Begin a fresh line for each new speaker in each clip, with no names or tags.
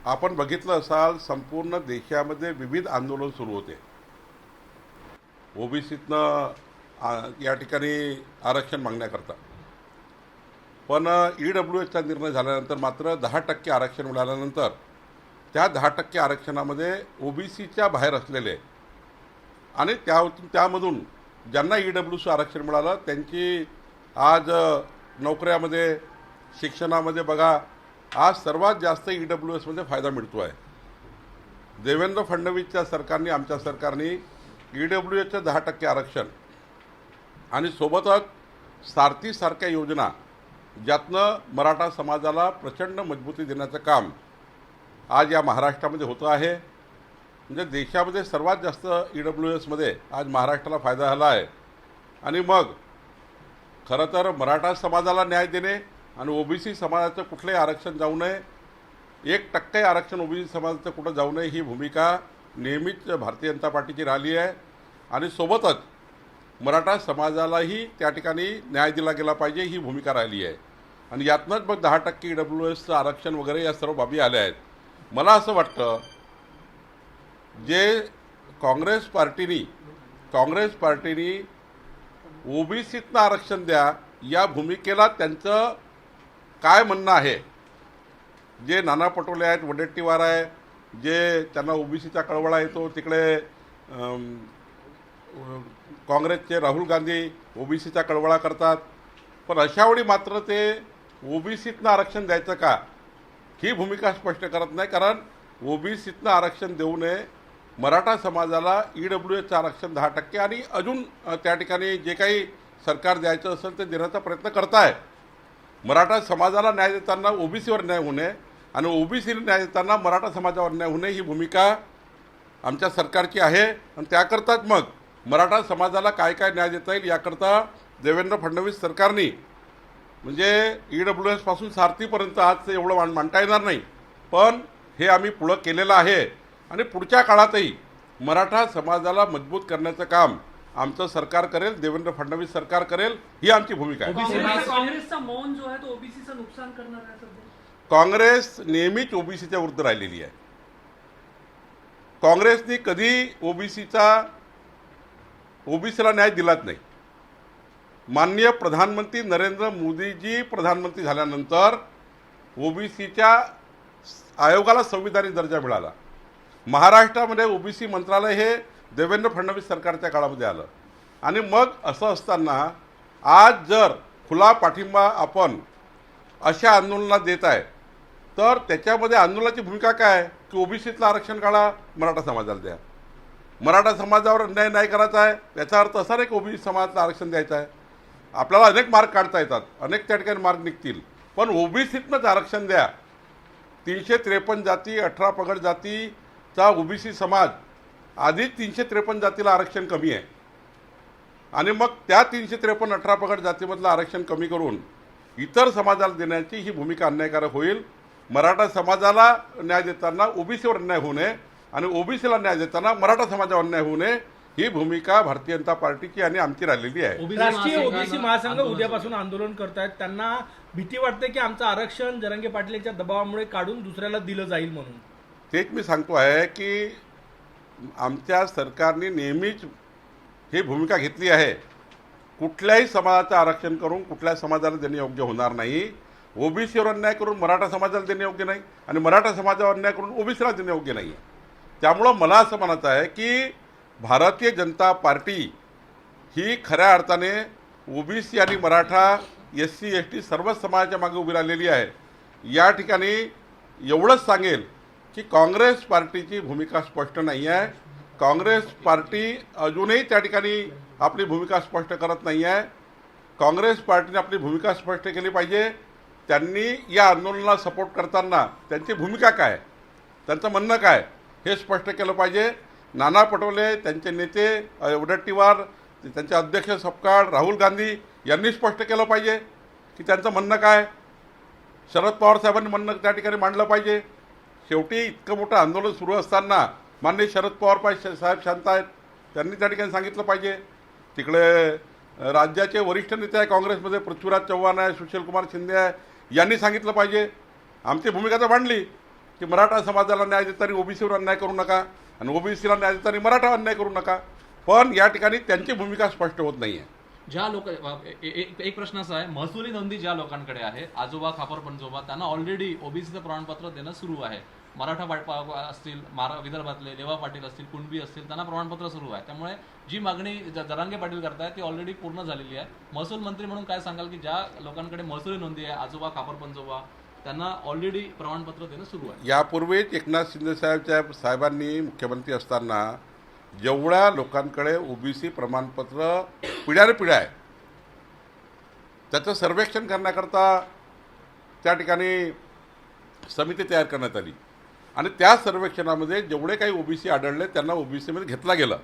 आपण बघितलं असाल संपूर्ण देशामध्ये विविध आंदोलन सुरू होते. ओबीसीतनं या ठिकाणी आरक्षण मागण्याकरता. पण EWSचा निर्णय झाल्यानंतर मात्र 10% आरक्षण मिळाल्यानंतर त्या 10% आरक्षणामध्ये ओबीसीच्या बाहेर असलेले आणि त्यामधून ज्यांना EWC आरक्षण मिळालं त्यांची आज नोकऱ्यामध्ये शिक्षणामध्ये बघा आज सर्वात जास्त EWSमध्ये फायदा मिळतो आहे. देवेंद्र फडणवीसच्या सरकारने आमच्या सरकारने EWSचं 10% आरक्षण आणि सोबतच सारथीसारख्या योजना ज्यातनं मराठा समाजाला प्रचंड मजबूती देण्याचं काम आज या महाराष्ट्रामध्ये होतं आहे. म्हणजे देशामध्ये सर्वात जास्त EWSमध्ये आज महाराष्ट्राला फायदा झाला आहे. आणि मग खरं तर मराठा समाजाला न्याय देणे आणि ओबीसी समाजाचं कुठलंही आरक्षण जाऊ नये, 1% आरक्षण ओबीसी समाजाचं कुठं जाऊ नये ही भूमिका नेहमीच भारतीय जनता पार्टीची राहिली आहे. आणि सोबतच मराठा समाजालाही त्या ठिकाणी न्याय दिला गेला पाहिजे ही भूमिका राहिली आहे. आणि यातनंच मग 10% EWSचं आरक्षण वगैरे या सर्व बाबी आल्या आहेत. मला असं वाटतं जे काँग्रेस पार्टीनी ओबीसीतनं आरक्षण द्या या भूमिकेला त्यांचं काय म्हणणं आहे. जे नाना पटोले आहेत, वडेट्टीवार आहे, जे त्यांना ओबीसीचा कळवळा येतो, तिकडे काँग्रेसचे राहुल गांधी ओबीसीचा कळवळा करतात. पण अशावेळी मात्र ते ओबीसीतनं आरक्षण द्यायचं का ही भूमिका स्पष्ट करत नाही. कारण ओबीसीतनं आरक्षण देऊ नये, मराठा समाजाला EWSचं आरक्षण 10% आणि अजून त्या ठिकाणी जे काही सरकार द्यायचं असेल ते देण्याचा प्रयत्न करताय. मराठा समाजाला न्याय देताना ओबीसीवर न्याय होऊ नये आणि ओबीसीला न्याय देताना मराठा समाजावर न्याय होऊ नये ही भूमिका आमच्या सरकारची आहे. आणि त्याकरताच मग मराठा समाजाला काय काय न्याय देता येईल याकरता देवेंद्र फडणवीस सरकारने म्हणजे EWSपासून सारथीपर्यंत आज एवढं मांडता येणार नाही, पण हे आम्ही पुढं केलेलं आहे. आणि पुढच्या काळातही मराठा समाजाला मजबूत करण्याचं काम आमचं सरकार करेल, देवेंद्र फडणवीस सरकार करेल ही आमची भूमिका आहे.
काँग्रेसचा मौन जो आहे तो ओबीसीचं नुकसान करणार आहे सध्या.
काँग्रेस नेहमीच ओबीसीच्या विरुद्ध राहिलेली आहे. काँग्रेसने कधी ओबीसीला न्याय दिलाच नाही. माननीय प्रधानमंत्री नरेंद्र मोदीजी प्रधानमंत्री झाल्यानंतर ओबीसीच्या आयोगाला संविधानिक दर्जा मिळाला. महाराष्ट्रामध्ये ओबीसी मंत्रालय हे देवेंद्र फडणवीस सरकारच्या काळामध्ये आलं. आणि मग असं असताना आज जर खुला पाठिंबा आपण अशा आंदोलनाला देत आहे तर त्याच्यामध्ये आंदोलनाची भूमिका काय की ओबीसीतलं आरक्षण काढा, मराठा समाजाला द्या. मराठा समाजावर अन्याय नाही करायचा आहे याचा अर्थ असा नाही की ओबीसी समाजाला आरक्षण द्यायचं आहे. आपल्याला अनेक मार्ग काढता येतात, अनेक त्या ठिकाणी मार्ग निघतील, पण ओबीसीतनंच आरक्षण द्या. 353 जाती 18 पगड जातीचा ओबीसी समाज आधीच 353 जातीला आरक्षण कमी आहे. आणि मग त्या 353 18 पगड जातीमधलं आरक्षण कमी करून इतर समाजाला देण्याची ही भूमिका अन्यायकारक होईल. मराठा समाजाला न्याय देताना ओबीसीवर अन्याय होऊ नये आणि ओबीसीला न्याय देताना मराठा समाजावर अन्याय होऊ नये ही भूमिका भारतीय जनता पार्टीची आणि आमची राहिलेली आहे.
राष्ट्रीय ओबीसी महासंघ उद्यापासून आंदोलन करतायत. त्यांना भीती वाटते की आमचं आरक्षण जरांगे पाटील यांच्या दबावामुळे काढून दुसऱ्याला दिलं जाईल म्हणून.
तेच मी सांगतो आहे की आमच्या सरकारने नेहमीच ही भूमिका घेतली आहे. कुठल्याही समाजाचं आरक्षण करून कुठल्या समाजाला देणे योग्य होणार नाही. ओबीसीवर अन्याय करून मराठा समाजाला देणे योग्य नाही आणि मराठा समाजावर अन्याय करून ओबीसीला देणे योग्य नाही. त्यामुळं मला असं म्हणायचं आहे की भारतीय जनता पार्टी ही खऱ्या अर्थाने ओबीसी आणि मराठा SC ST सर्व समाजाच्या मागे उभी राहिलेली आहे. या ठिकाणी एवढंच सांगेल की काँग्रेस पार्टीची भूमिका स्पष्ट नाही आहे. काँग्रेस पार्टी अजूनही त्या ठिकाणी आपली भूमिका स्पष्ट करत नाही आहे. काँग्रेस पार्टीने आपली भूमिका स्पष्ट केली पाहिजे. त्यांनी या आंदोलनाला सपोर्ट करताना त्यांची भूमिका काय, त्यांचं म्हणणं काय हे स्पष्ट केलं पाहिजे. नाना पटोले, त्यांचे नेते वडेट्टीवार, त्यांचे अध्यक्ष सपकाळ, राहुल गांधी यांनी स्पष्ट केलं पाहिजे की त्यांचं म्हणणं काय. शरद पवार साहेबांनी म्हणणं त्या ठिकाणी मांडलं पाहिजे. शेवटी इतकं मोठं आंदोलन सुरू असताना माननीय शरद पवार साहेब शांत आहेत, त्यांनी त्या ठिकाणी सांगितलं पाहिजे. तिकडे राज्याचे वरिष्ठ नेते आहे काँग्रेसमध्ये, पृथ्वीराज चव्हाण आहे, सुशीलकुमार शिंदे आहे, यांनी सांगितलं पाहिजे. आमची भूमिका तर मांडली, की मराठा समाजाला न्याय देताना ओबीसीवर अन्याय करू नका आणि ओबीसीला न्याय देताना मराठा अन्याय करू नका, पण या ठिकाणी त्यांची भूमिका स्पष्ट होत नाही आहे.
ज्या लोक एक प्रश्न असा आहे, महसुली नोंदी ज्या लोकांकडे आहे, आजोबा खापर पंजोबा, त्यांना ऑलरेडी ओबीसीचं प्रमाणपत्र देणं सुरू आहे. मराठा असतील, विदर्भातले लेवा पाटील असतील, कुणबी असतील, त्यांना प्रमाणपत्र सुरू आहे. त्यामुळे जी मागणी जरांगे पाटील करतायत ती ऑलरेडी पूर्ण झालेली आहे. महसूल मंत्री म्हणून काय सांगाल की ज्या लोकांकडे महसुली नोंदी आहे, आजोबा खापर पंजोबा, त्यांना ऑलरेडी प्रमाणपत्र देणं सुरू आहे?
यापूर्वीच एकनाथ शिंदे साहेबांनी मुख्यमंत्री असताना जेवढ्या लोकांकडे ओबीसी प्रमाणपत्र पिढ्याने आहे त्याचं सर्वेक्षण करण्याकरता त्या ठिकाणी समिती तयार करण्यात आली आणि त्या सर्वेक्षणामध्ये जेवढे काही ओबीसी आढळले त्यांना ओबीसीमध्ये घेतला गेलं.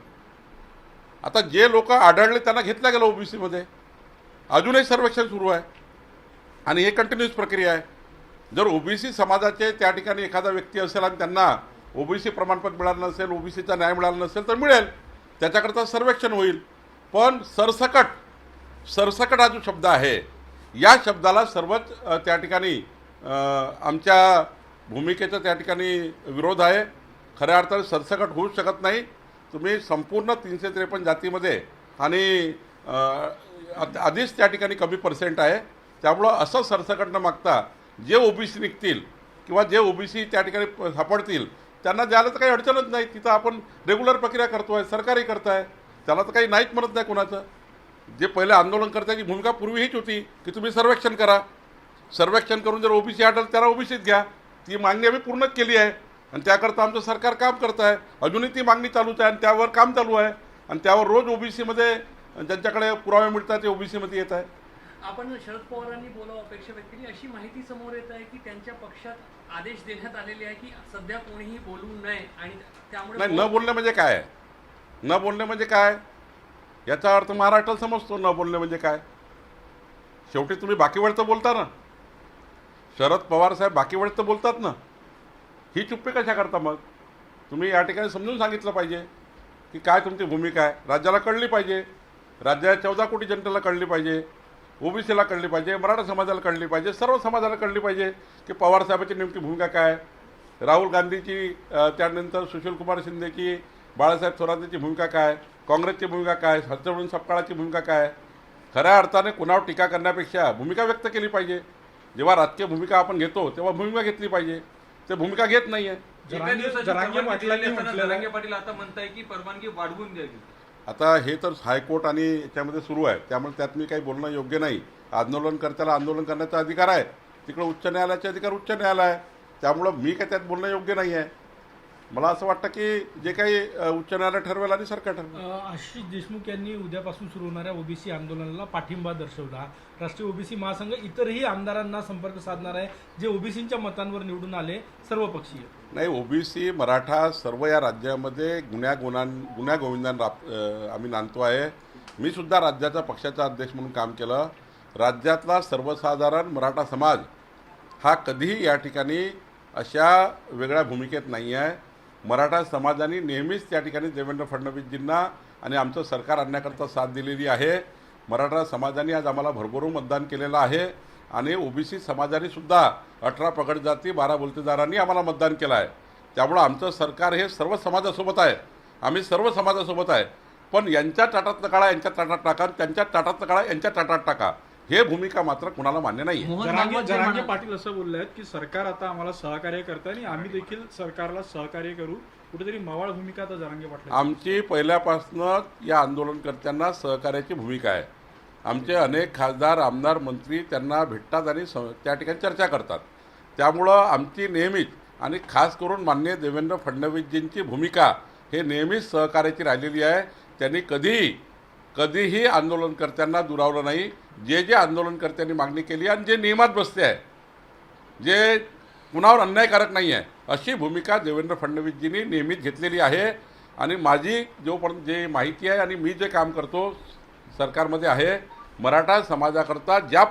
आता जे लोक आढळले त्यांना घेतलं गेलं ओबीसीमध्ये. अजूनही सर्वेक्षण सुरू आहे आणि हे कंटिन्यूस प्रक्रिया आहे. जर ओबीसी समाजाचे त्या ठिकाणी एखादा व्यक्ती असेल आणि त्यांना ओबीसी प्रमाणपत्र मिळालं नसेल, ओबीसीचा न्याय मिळाला नसेल तर मिळेल, त्याच्याकरता सर्वेक्षण होईल. पण सरसकट हा जो शब्द आहे या शब्दाला सर्वच त्या ठिकाणी आमच्या भूमिकेचा त्या ठिकाणी विरोध आहे. खऱ्या अर्थाने सरसकट होऊच शकत नाही. तुम्ही संपूर्ण 353 जातीमध्ये आणि आधीच त्या ठिकाणी कमी पर्सेंट आहे, त्यामुळं असं सरसकट न मागता जे ओबीसी निघतील किंवा जे ओबीसी त्या ठिकाणी सापडतील त्यांना द्यायला तर काही अडचणच नाही. तिथं आपण रेग्युलर प्रक्रिया करतोय, सरकारही करताय, त्याला तर काही नाहीच म्हणत नाही कोणाचं. जे पहिले आंदोलनकर्त्याची भूमिका पूर्वी हीच होती की तुम्ही सर्वेक्षण करा, सर्वेक्षण करून जर ओबीसी आढळलं त्याला ओबीसीत घ्या. ती मागणी आम्ही पूर्ण केली आहे आणि त्याकरता आमचं सरकार काम करत आहे. अजूनही ती मागणी चालूच आहे आणि त्यावर काम चालू आहे आणि त्यावर रोज ओबीसीमध्ये ज्यांच्याकडे पुरावे मिळतात ते ओबीसीमध्ये येत आहे.
आपण शरद पवारांनी बोलावं अपेक्षा व्यक्त केली, अशी माहिती समोर येत आहे की त्यांच्या पक्षात आदेश देण्यात आलेले आहे की सध्या कोणीही बोलू नये आणि त्यामुळे
नाही, न बोलणे म्हणजे काय? न बोलणे म्हणजे काय याचा अर्थ महाराष्ट्राला समजतो. न बोलणे म्हणजे काय? शेवटी तुम्ही बाकी वेळ तर बोलता ना. शरद पवार साहेब बाकी वेळ तर बोलतात ना. ही चुप्पी कशा करता मग? तुम्ही या ठिकाणी समजून सांगितलं पाहिजे की काय तुमची भूमिका आहे. राज्याला कळली पाहिजे, राज्याच्या 14 कोटी जनतेला कळली पाहिजे, ओबीसीला कळली पाहिजे, मराठा समाजाला कळली पाहिजे, सर्व समाजाला कळली पाहिजे की पवारसाहेबांची नेमकी भूमिका काय, राहुल गांधीची, त्यानंतर सुशीलकुमार शिंदेची, बाळासाहेब थोरातची भूमिका काय, काँग्रेसची भूमिका काय, हर्षवर्धन सपकाळाची भूमिका काय. खऱ्या अर्थाने कुणावर टीका करण्यापेक्षा भूमिका व्यक्त केली पाहिजे. जेव्हा राजकीय भूमिका आपण घेतो तेव्हा भूमिका घेतली पाहिजे. ते भूमिका घेत नाही आहे.
जरांगे पाटील आता म्हणताय की परवानगी वाढवून द्यावी.
आता हे तर हायकोर्ट आणि याच्यामध्ये सुरू आहे, त्यामुळे त्यात मी काही बोलणं योग्य नाही. आंदोलनकर्त्याला आंदोलन करण्याचा अधिकार आहे, तिकडे उच्च न्यायालयाचे अधिकार उच्च न्यायालय आहे, त्यामुळं मी काय त्यात बोलणं योग्य नाही आहे. मला असं वाटतं की जे काही उच्च न्यायालय ठरवेल आणि सरकार ठरवेल.
आशिष देशमुख यांनी उद्यापासून सुरू होणाऱ्या ओबीसी आंदोलनाला पाठिंबा दर्शवला. राष्ट्रीय ओबीसी महासंघ इतरही आमदारांना संपर्क साधणार आहे जे ओबीसींच्या मतांवर निवडून आले, सर्वपक्षीय.
नाही, ओबीसी मराठा सर्व या राज्यामध्ये गुण्यागोविंदान आम्ही नांदतो आहे. मी सुद्धा राज्याचा पक्षाचा अध्यक्ष म्हणून काम केलं. राज्यातला सर्वसाधारण मराठा समाज हा कधीही या ठिकाणी अशा वेगळ्या भूमिकेत नाही आहे. मराठा समाजाने नेहमीच त्या ठिकाणी देवेंद्र फडणवीसजींना आणि आमचं सरकार आणण्याकरता साथ दिलेली आहे. मराठा समाजाने आज आम्हाला भरभरून मतदान केलेलं आहे आणि ओबीसी समाजाने सुद्धा 18 पगड जाती 12 बोलतेदारांनी आम्हाला मतदान केलं आहे. त्यामुळं आमचं सरकार हे सर्व समाजासोबत आहे. आम्ही सर्व समाजासोबत आहे. पण यांच्या ताटातलं काळा यांच्या ताटात टाका, त्यांच्या ताटातलं काळा यांच्या ताटात टाका, हे भूमिका मात्र कुणाला मान्य नाही.
जरांगे पाटील असं बोलले आहेत की सरकार आता आम्हाला सहकार्य करतं आणि आम्ही देखील सरकारला सहकार्य करू. कुठेतरी मवाळ भूमिका आता जरांगे पाटील.
आमची पहिल्यापासून या आंदोलनकर्त्यांना सहकार्याची भूमिका आहे. आमचे अनेक खासदार, आमदार, मंत्री त्यांना भेटतात आणि त्या ठिकाणी चर्चा करतात. त्यामुळं आमची नेहमीच आणि खास करून माननीय देवेंद्र फडणवीसजींची भूमिका हे नेहमीच सहकार्याची राहिलेली आहे. त्यांनी कधीही आंदोलनकर्त्यांना दुरावलं नाही. जे आंदोलनकर्त्यांनी मागणी केली आणि जे नियमात बसते आहे, जे कुणावर अन्यायकारक नाही आहे, अशी भूमिका देवेंद्र फडणवीसजींनी नेहमीच घेतलेली आहे. आणि माझी जोपर्यंत जे माहिती आहे आणि मी जे काम करतो सरकारमध्ये आहे, मराठा समाजाकरता ज्या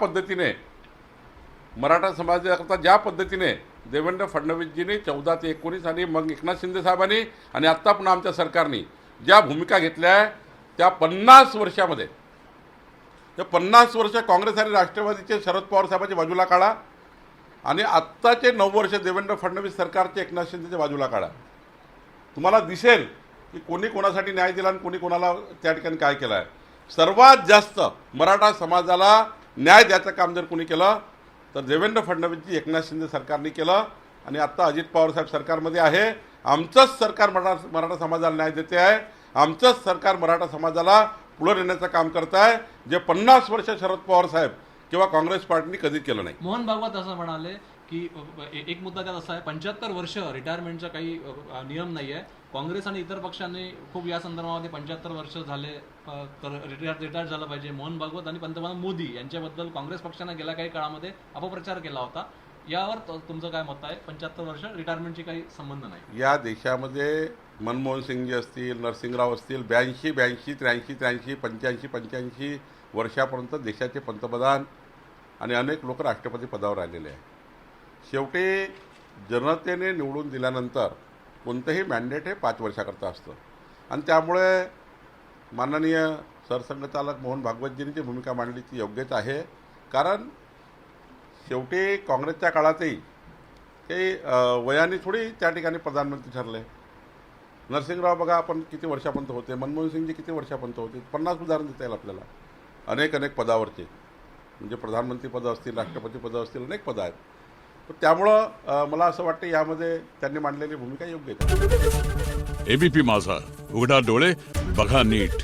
पद्धतीने देवेंद्र फडणवीसजींनी 14 ते 19 आणि मग एकनाथ शिंदे साहेबांनी आणि आत्ता पुन्हा आमच्या सरकारने ज्या भूमिका घेतल्या आहे त्या 50 वर्षामध्ये, ते 50 वर्ष काँग्रेस आणि राष्ट्रवादीचे शरद पवार साहेबांच्या बाजूला काढा, आणि आत्ताचे 9 वर्ष देवेंद्र फडणवीस सरकारचे एकनाथ शिंदेच्या बाजूला काढा, तुम्हाला दिसेल की कोणी कोणासाठी न्याय दिला आणि कोणी कोणाला त्या ठिकाणी काय केलं आहे. सर्वात जास्त मराठा समाजाला न्याय द्यायचं काम जर कोणी केलं तर देवेंद्र फडणवीसजी एकनाथ शिंदे सरकारने केलं. आणि आत्ता अजित पवार साहेब सरकारमध्ये आहे. आमचंच सरकार मराठा समाजाला न्याय देते आहे. आमचंच सरकार मराठा समाजाला पुढे नेण्याचं काम करत आहे, जे 50 वर्ष शरद पवार साहेब किंवा काँग्रेस पार्टीने कधी केलं नाही.
मोहन भागवत असं म्हणाले की एक मुद्दा त्यात असा आहे, 75 वर्ष रिटायरमेंटचा काही नियम नाही आहे. काँग्रेस आणि इतर पक्षांनी खूप या संदर्भामध्ये 75 वर्ष झाले तर रिटायर झालं पाहिजे. मोहन भागवत आणि पंतप्रधान मोदी यांच्याबद्दल काँग्रेस पक्षाने गेल्या काही काळामध्ये अपप्रचार केला होता. यावर तुमचं काय मत आहे? 75 वर्ष रिटायरमेंटची काही संबंध नाही.
या देशामध्ये मनमोहन सिंगजी असतील, नरसिंगराव असतील, 82, 83, 85 वर्षापर्यंत देशाचे पंतप्रधान आणि अनेक लोक राष्ट्रपती पदावर राहिलेले आहे. शेवटी जनतेने निवडून दिल्यानंतर कोणतंही मॅन्डेट हे 5 वर्षाकरता असतं. आणि त्यामुळे माननीय सरसंघचालक मोहन भागवतजींनी जी भूमिका मांडली ती योग्यच आहे. कारण शेवटी काँग्रेसच्या काळातही काही वयाने थोडी त्या ठिकाणी प्रधानमंत्री ठरले. नरसिंगराव बघा आपण किती वर्षापर्यंत होते, मनमोहन सिंगजी किती वर्षापर्यंत होते, 50 उदाहरण देता येईल आपल्याला. अनेक पदावरचे, म्हणजे प्रधानमंत्री पदं असतील, राष्ट्रपती पदं असतील, अनेक पदं आहेत. तर त्यामुळं मला असं वाटतं यामध्ये त्यांनी मांडलेली भूमिका योग्य आहे.
एबीपी माझा, उघडा डोळे बघा नीट.